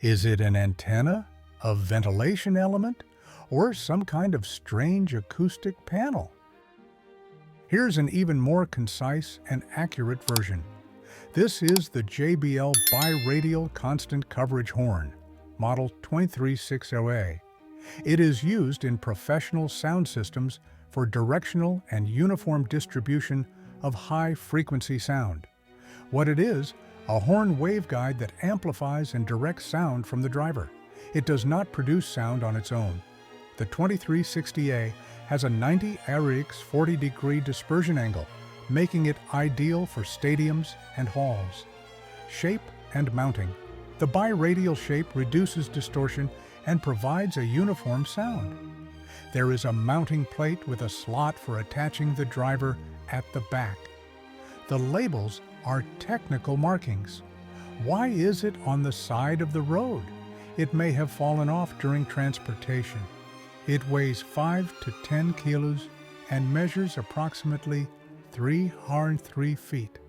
Is it an antenna, a ventilation element, or some kind of strange acoustic panel? Here's an even more concise and accurate version. This is the JBL Biradial Constant Coverage Horn, Model 23608A. It is used in professional sound systems for directional and uniform distribution of high-frequency sound. What it is, a horn waveguide that amplifies and directs sound from the driver. It does not produce sound on its own. The 2360A has a 90 RX 40-degree dispersion angle, making it ideal for stadiums and halls. Shape and mounting. The biradial shape reduces distortion and provides a uniform sound. There is a mounting plate with a slot for attaching the driver at the back. The labels are technical markings. Why is it on the side of the road? It may have fallen off during transportation. It weighs 5 to 10 kilos and measures approximately 303 feet.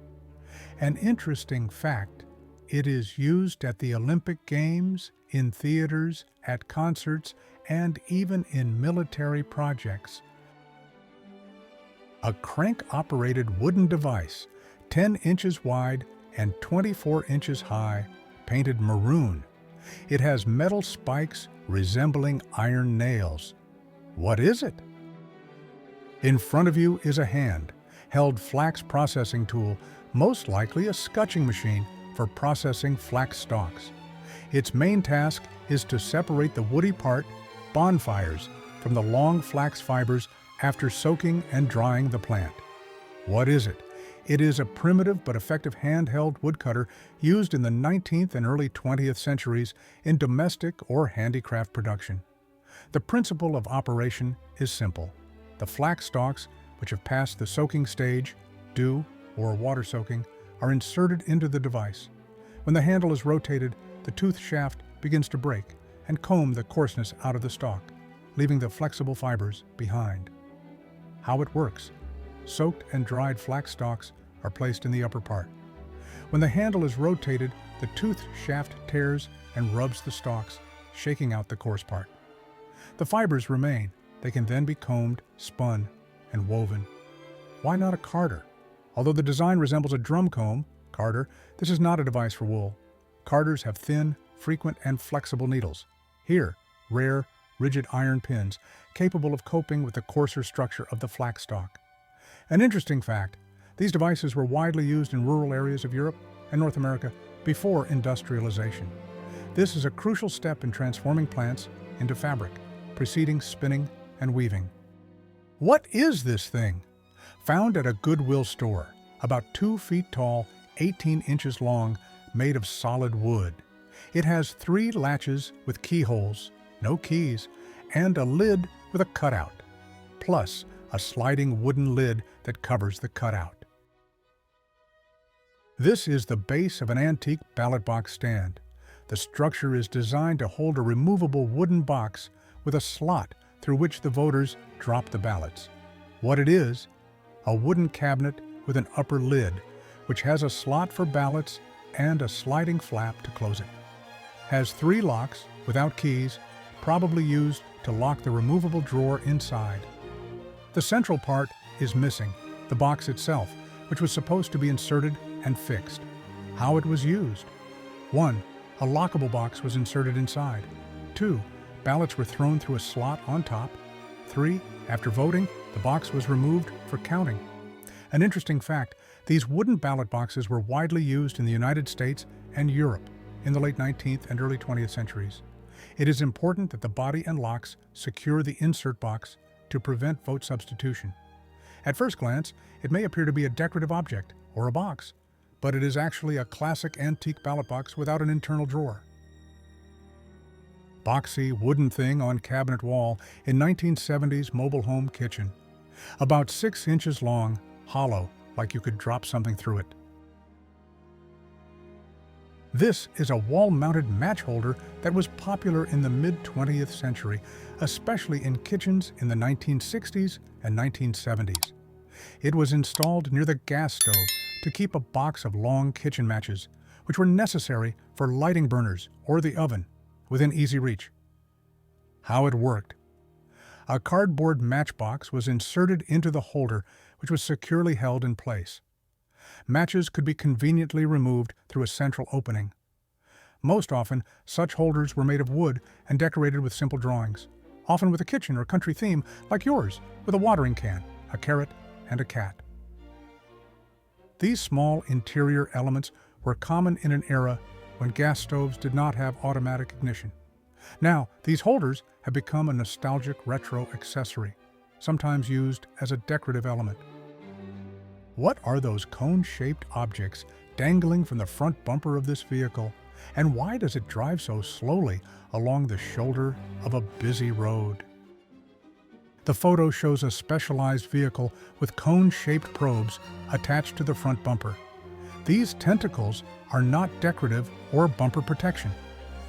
An interesting fact, it is used at the Olympic Games, in theaters, at concerts, and even in military projects. A crank-operated wooden device, 10 inches wide and 24 inches high, painted maroon. It has metal spikes resembling iron nails. What is it? In front of you is a hand-held flax processing tool, most likely a scutching machine for processing flax stalks. Its main task is to separate the woody part, bonfires, from the long flax fibers after soaking and drying the plant. What is it? It is a primitive but effective handheld woodcutter used in the 19th and early 20th centuries in domestic or handicraft production. The principle of operation is simple. The flax stalks, which have passed the soaking stage, dew or water soaking, are inserted into the device. When the handle is rotated, the tooth shaft begins to break and comb the coarseness out of the stalk, leaving the flexible fibers behind. How it works. Soaked and dried flax stalks are placed in the upper part. When the handle is rotated, the tooth shaft tears and rubs the stalks, shaking out the coarse part. The fibers remain. They can then be combed, spun, and woven. Why not a carder? Although the design resembles a drum comb, carder, this is not a device for wool. Carders have thin, frequent, and flexible needles. Here, rare, rigid iron pins, capable of coping with the coarser structure of the flax stalk. An interesting fact, these devices were widely used in rural areas of Europe and North America before industrialization. This is a crucial step in transforming plants into fabric, preceding spinning and weaving. What is this thing? Found at a Goodwill store, about 2 feet tall, 18 inches long, made of solid wood. It has 3 latches with keyholes, no keys, and a lid with a cutout, plus a sliding wooden lid that covers the cutout. This is the base of an antique ballot box stand. The structure is designed to hold a removable wooden box with a slot through which the voters drop the ballots. What it is, a wooden cabinet with an upper lid, which has a slot for ballots and a sliding flap to close it. Has 3 locks without keys, probably used to lock the removable drawer inside. The central part is missing, the box itself, which was supposed to be inserted and fixed. How it was used. 1. A lockable box was inserted inside. 2. Ballots were thrown through a slot on top. 3. After voting, the box was removed for counting. An interesting fact, these wooden ballot boxes were widely used in the United States and Europe in the late 19th and early 20th centuries. It is important that the body and locks secure the insert box to prevent vote substitution. At first glance, it may appear to be a decorative object or a box, but it is actually a classic antique ballot box without an internal drawer. Boxy wooden thing on cabinet wall in 1970s mobile home kitchen. About 6 inches long, hollow, like you could drop something through it. This is a wall-mounted match holder that was popular in the mid-20th century, especially in kitchens in the 1960s and 1970s. It was installed near the gas stove to keep a box of long kitchen matches, which were necessary for lighting burners or the oven within easy reach. How it worked. A cardboard matchbox was inserted into the holder, which was securely held in place. Matches could be conveniently removed through a central opening. Most often, such holders were made of wood and decorated with simple drawings, often with a kitchen or country theme like yours, with a watering can, a carrot, and a cat. These small interior elements were common in an era when gas stoves did not have automatic ignition. Now, these holders have become a nostalgic retro accessory, sometimes used as a decorative element. What are those cone-shaped objects dangling from the front bumper of this vehicle, and why does it drive so slowly along the shoulder of a busy road? The photo shows a specialized vehicle with cone-shaped probes attached to the front bumper. These tentacles are not decorative or bumper protection.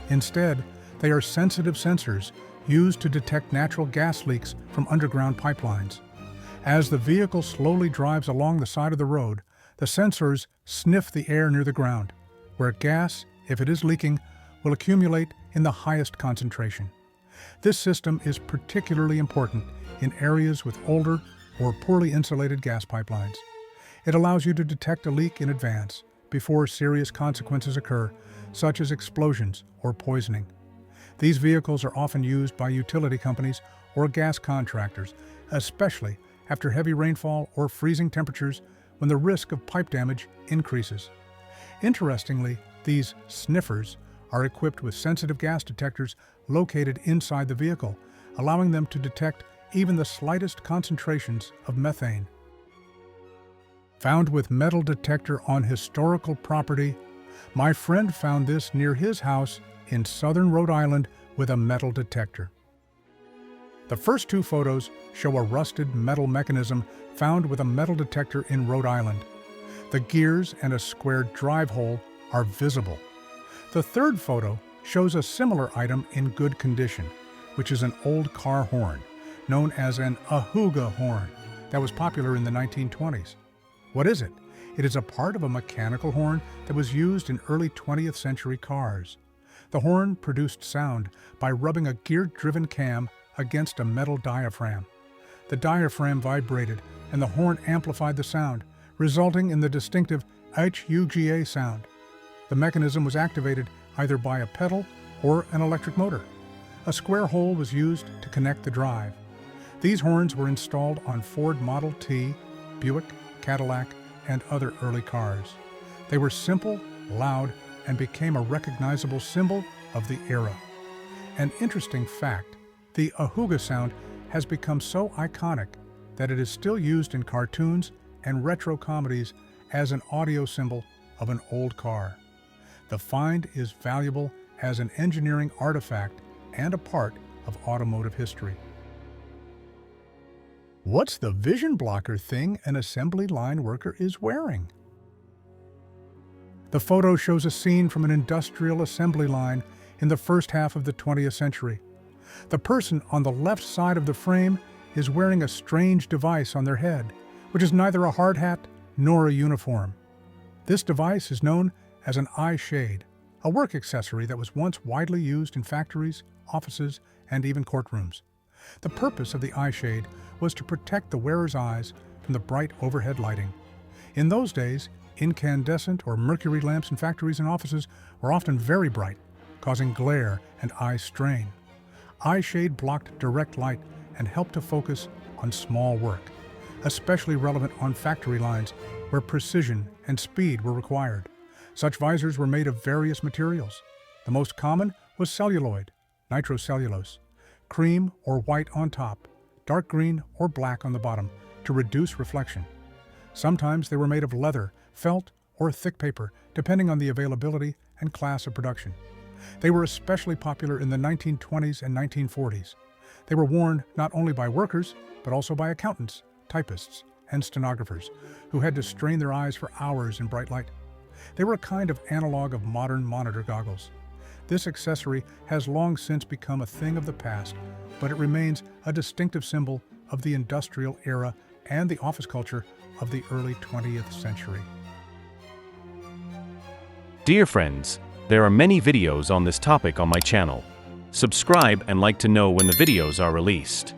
Instead, they are sensitive sensors used to detect natural gas leaks from underground pipelines. As the vehicle slowly drives along the side of the road, the sensors sniff the air near the ground, where gas, if it is leaking, will accumulate in the highest concentration. This system is particularly important in areas with older or poorly insulated gas pipelines. It allows you to detect a leak in advance, before serious consequences occur, such as explosions or poisoning. These vehicles are often used by utility companies or gas contractors, especially after heavy rainfall or freezing temperatures when the risk of pipe damage increases. Interestingly, these sniffers are equipped with sensitive gas detectors located inside the vehicle, allowing them to detect even the slightest concentrations of methane. Found with metal detector on historical property, my friend found this near his house in southern Rhode Island with a metal detector. The first two photos show a rusted metal mechanism found with a metal detector in Rhode Island. The gears and a square drive hole are visible. The third photo shows a similar item in good condition, which is an old car horn, known as an ahuga horn, that was popular in the 1920s. What is it? It is a part of a mechanical horn that was used in early 20th century cars. The horn produced sound by rubbing a gear-driven cam against a metal diaphragm. The diaphragm vibrated and the horn amplified the sound, resulting in the distinctive HUGA sound. The mechanism was activated either by a pedal or an electric motor. A square hole was used to connect the drive. These horns were installed on Ford Model T, Buick, Cadillac, and other early cars. They were simple, loud, and became a recognizable symbol of the era. An interesting fact, the ahuga sound has become so iconic that it is still used in cartoons and retro comedies as an audio symbol of an old car. The find is valuable as an engineering artifact and a part of automotive history. What's the vision blocker thing an assembly line worker is wearing? The photo shows a scene from an industrial assembly line in the first half of the 20th century. The person on the left side of the frame is wearing a strange device on their head, which is neither a hard hat nor a uniform. This device is known as an eye shade, a work accessory that was once widely used in factories, offices, and even courtrooms. The purpose of the eye shade was to protect the wearer's eyes from the bright overhead lighting. In those days, incandescent or mercury lamps in factories and offices were often very bright, causing glare and eye strain. Eye shade blocked direct light and helped to focus on small work, especially relevant on factory lines where precision and speed were required. Such visors were made of various materials. The most common was celluloid, nitrocellulose, cream or white on top, dark green or black on the bottom to reduce reflection. Sometimes they were made of leather, felt, or thick paper, depending on the availability and class of production. They were especially popular in the 1920s and 1940s. They were worn not only by workers, but also by accountants, typists, and stenographers, who had to strain their eyes for hours in bright light. They were a kind of analog of modern monitor goggles. This accessory has long since become a thing of the past, but it remains a distinctive symbol of the industrial era and the office culture of the early 20th century. Dear friends, there are many videos on this topic on my channel. Subscribe and like to know when the videos are released.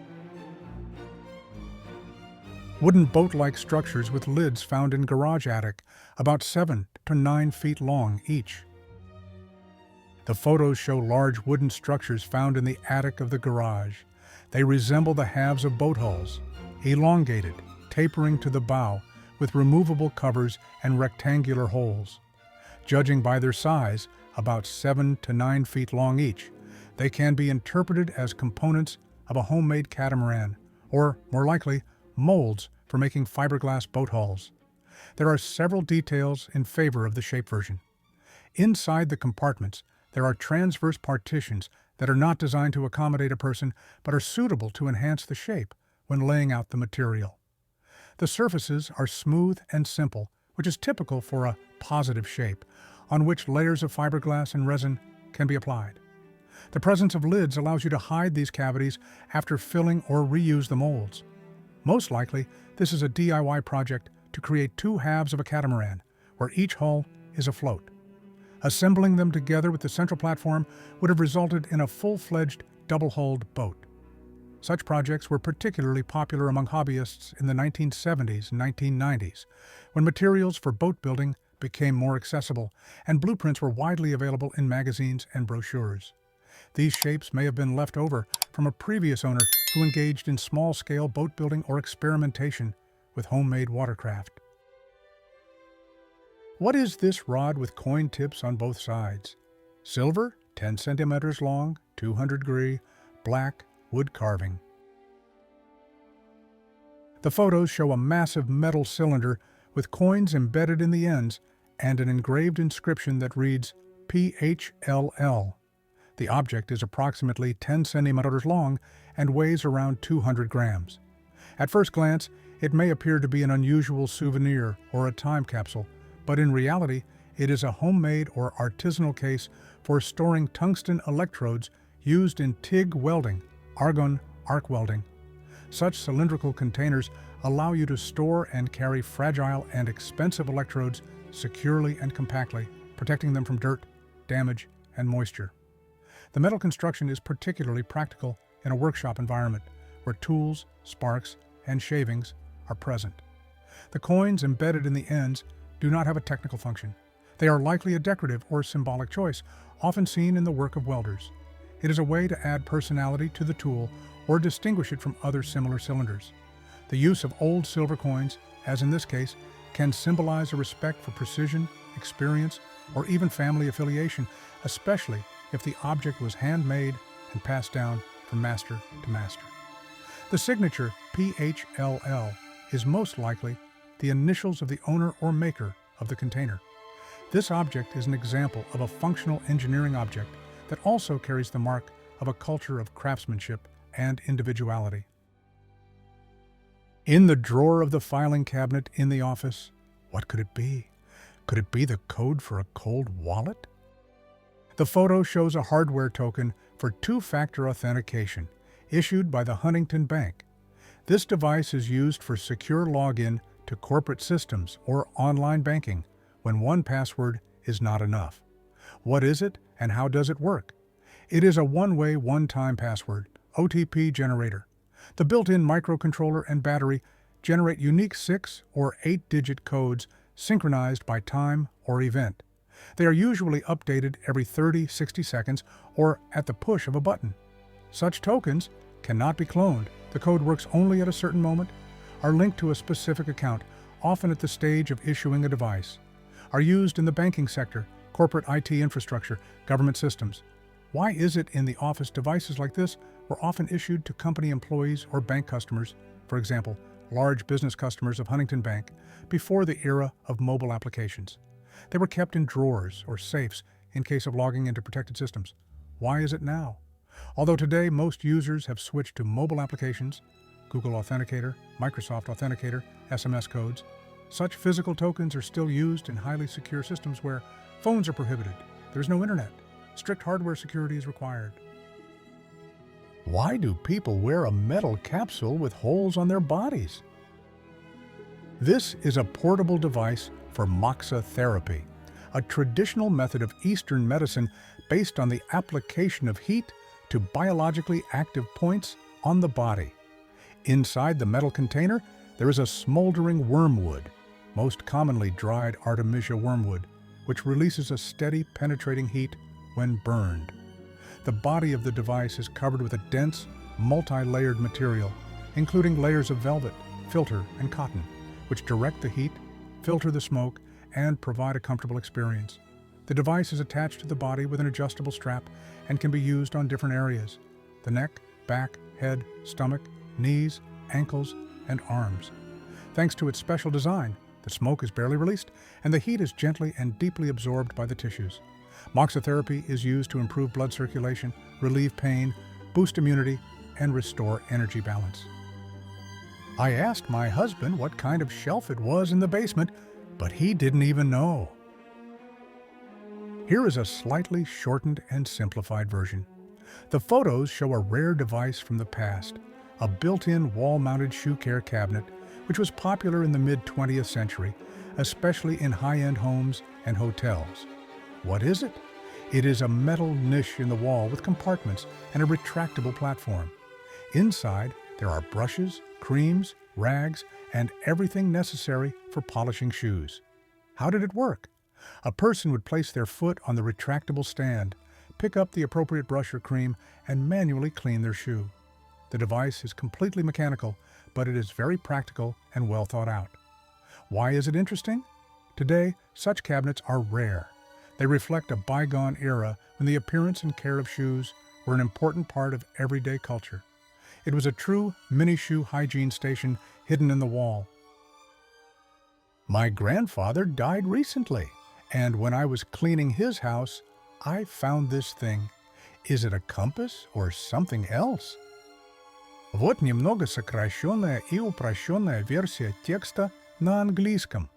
Wooden boat-like structures with lids found in garage attic, about 7 to 9 feet long each. The photos show large wooden structures found in the attic of the garage. They resemble the halves of boat hulls, elongated, tapering to the bow, with removable covers and rectangular holes. Judging by their size, about 7 to 9 feet long each, they can be interpreted as components of a homemade catamaran, or, more likely, molds for making fiberglass boat hulls. There are several details in favor of the shape version. Inside the compartments, there are transverse partitions that are not designed to accommodate a person but are suitable to enhance the shape when laying out the material. The surfaces are smooth and simple, which is typical for a positive shape, on which layers of fiberglass and resin can be applied. The presence of lids allows you to hide these cavities after filling or reuse the molds. Most likely, this is a DIY project to create two halves of a catamaran, where each hull is afloat. Assembling them together with the central platform would have resulted in a full-fledged, double-hulled boat. Such projects were particularly popular among hobbyists in the 1970s and 1990s, when materials for boat building became more accessible and blueprints were widely available in magazines and brochures. These shapes may have been left over from a previous owner who engaged in small-scale boat building or experimentation with homemade watercraft. What is this rod with coin tips on both sides? Silver, 10 centimeters long, 200 degree, black, wood carving. The photos show a massive metal cylinder with coins embedded in the ends and an engraved inscription that reads PHLL. The object is approximately 10 centimeters long and weighs around 200 grams. At first glance, it may appear to be an unusual souvenir or a time capsule, but in reality, it is a homemade or artisanal case for storing tungsten electrodes used in TIG welding, argon arc welding. Such cylindrical containers allow you to store and carry fragile and expensive electrodes securely and compactly, protecting them from dirt, damage, and moisture. The metal construction is particularly practical in a workshop environment where tools, sparks, and shavings are present. The coins embedded in the ends do not have a technical function. They are likely a decorative or symbolic choice, often seen in the work of welders. It is a way to add personality to the tool or distinguish it from other similar cylinders. The use of old silver coins, as in this case, can symbolize a respect for precision, experience, or even family affiliation, especially if the object was handmade and passed down from master to master. The signature PHLL is most likely the initials of the owner or maker of the container. This object is an example of a functional engineering object that also carries the mark of a culture of craftsmanship and individuality. In the drawer of the filing cabinet in the office, what could it be? Could it be the code for a cold wallet? The photo shows a hardware token for two-factor authentication issued by the Huntington Bank. This device is used for secure login to corporate systems or online banking when one password is not enough. What is it and how does it work? It is a one-way, one-time password, OTP generator. The built-in microcontroller and battery generate unique 6 or 8-digit codes synchronized by time or event. They are usually updated every 30-60 seconds or at the push of a button. Such tokens cannot be cloned. The code works only at a certain moment, are linked to a specific account, often at the stage of issuing a device, are used in the banking sector, corporate IT infrastructure, government systems. Why is it in the office devices like this were often issued to company employees or bank customers, for example, large business customers of Huntington Bank, before the era of mobile applications? They were kept in drawers or safes in case of logging into protected systems. Why is it now? Although today most users have switched to mobile applications, Google Authenticator, Microsoft Authenticator, SMS codes, such physical tokens are still used in highly secure systems where phones are prohibited, there's no internet, strict hardware security is required. Why do people wear a metal capsule with holes on their bodies? This is a portable device for moxa therapy, a traditional method of Eastern medicine based on the application of heat to biologically active points on the body. Inside the metal container, there is a smoldering wormwood, most commonly dried Artemisia wormwood, which releases a steady, penetrating heat when burned. The body of the device is covered with a dense, multi-layered material, including layers of velvet, filter, and cotton, which direct the heat, filter the smoke, and provide a comfortable experience. The device is attached to the body with an adjustable strap and can be used on different areas: the neck, back, head, stomach, knees, ankles, and arms. Thanks to its special design, the smoke is barely released, and the heat is gently and deeply absorbed by the tissues. Moxotherapy is used to improve blood circulation, relieve pain, boost immunity, and restore energy balance. I asked my husband what kind of shelf it was in the basement, but he didn't even know. Here is a slightly shortened and simplified version. The photos show a rare device from the past, a built-in wall-mounted shoe care cabinet, which was popular in the mid-20th century, especially in high-end homes and hotels. What is it? It is a metal niche in the wall with compartments and a retractable platform. Inside, there are brushes, creams, rags, and everything necessary for polishing shoes. How did it work? A person would place their foot on the retractable stand, pick up the appropriate brush or cream, and manually clean their shoe. The device is completely mechanical, but it is very practical and well thought out. Why is it interesting? Today, such cabinets are rare. They reflect a bygone era when the appearance and care of shoes were an important part of everyday culture. It was a true mini-shoe hygiene station hidden in the wall. My grandfather died recently, and when I was cleaning his house, I found this thing. Is it a compass or something else? Вот немного сокращенная и упрощенная версия текста на английском.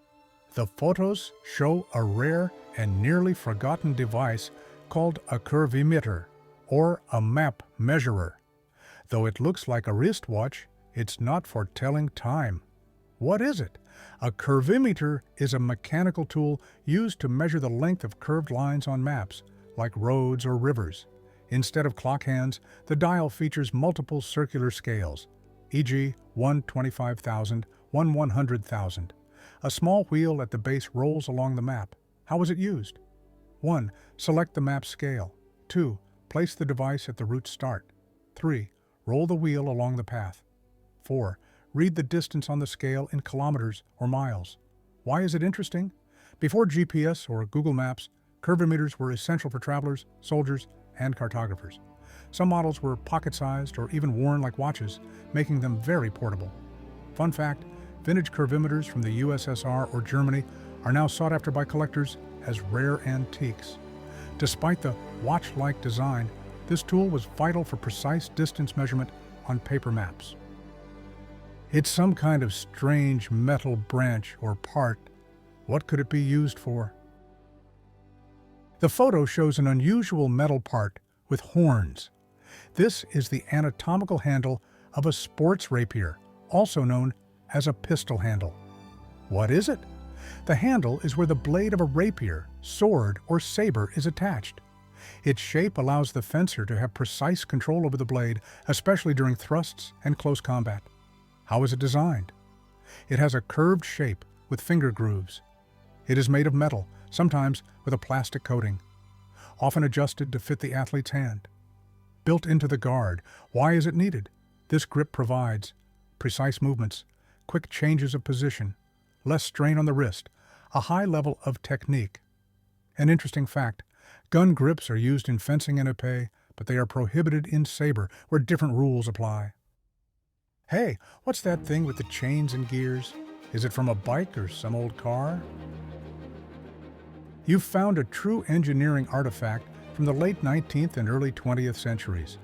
The photos show a rare and nearly forgotten device called a curvimeter, or a map measurer. Though it looks like a wristwatch, it's not for telling time. What is it? A curvimeter is a mechanical tool used to measure the length of curved lines on maps, like roads or rivers. Instead of clock hands, the dial features multiple circular scales, e.g. 1/25,000, 1/100,000. A wheel wheel at the base rolls along the map. How is it used? 1. Select the map scale. 2. Place the device at the route start. 3. Roll the wheel along the path. 4. Read the distance on the scale in kilometers or miles. Why is it interesting? Before GPS or Google Maps, curvimeters were essential for travelers, soldiers, and cartographers. Some models were pocket-sized or even worn like watches, making them very portable. Fun fact, vintage curvimeters from the USSR or Germany are now sought after by collectors as rare antiques. Despite the watch-like design, this tool was vital for precise distance measurement on paper maps. It's some kind of strange metal branch or part. What could it be used for? The photo shows an unusual metal part with horns. This is the anatomical handle of a sports rapier, also known as a pistol handle. What is it? The handle is where the blade of a rapier, sword, or saber is attached. Its shape allows the fencer to have precise control over the blade, especially during thrusts and close combat. How is it designed? It has a curved shape with finger grooves. It is made of metal, sometimes with a plastic coating, often adjusted to fit the athlete's hand. Built into the guard, why is it needed? This grip provides precise movements, quick changes of position, less strain on the wrist, a high level of technique. An interesting fact, gun grips are used in fencing and épée, but they are prohibited in saber, where different rules apply. Hey, what's that thing with the chains and gears? Is it from a bike or some old car? You've found a true engineering artifact from the late 19th and early 20th centuries.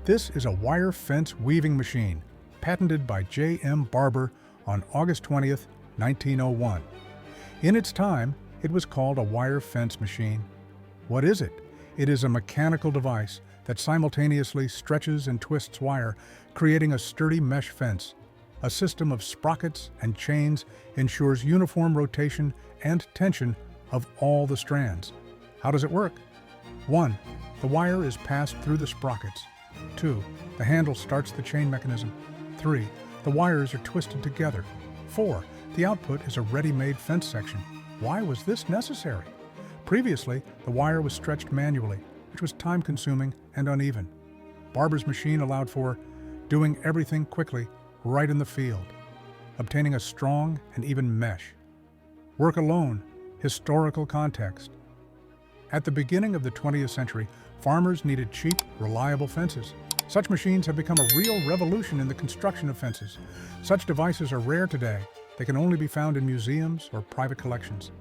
This is a wire fence weaving machine, patented by J.M. Barber on August 20th, 1901. In its time, it was called a wire fence machine. What is it? It is a mechanical device that simultaneously stretches and twists wire, creating a sturdy mesh fence. A system of sprockets and chains ensures uniform rotation and tension of all the strands. How does it work? 1. The wire is passed through the sprockets. 2. The handle starts the chain mechanism. 3. The wires are twisted together. 4. The output is a ready-made fence section. Why was this necessary? Previously, the wire was stretched manually, which was time-consuming and uneven. Barber's machine allowed for doing everything quickly, right in the field, obtaining a strong and even mesh. Work alone, historical context. At the beginning of the 20th century, farmers needed cheap, reliable fences. Such machines have become a real revolution in the construction of fences. Such devices are rare today. They can only be found in museums or private collections.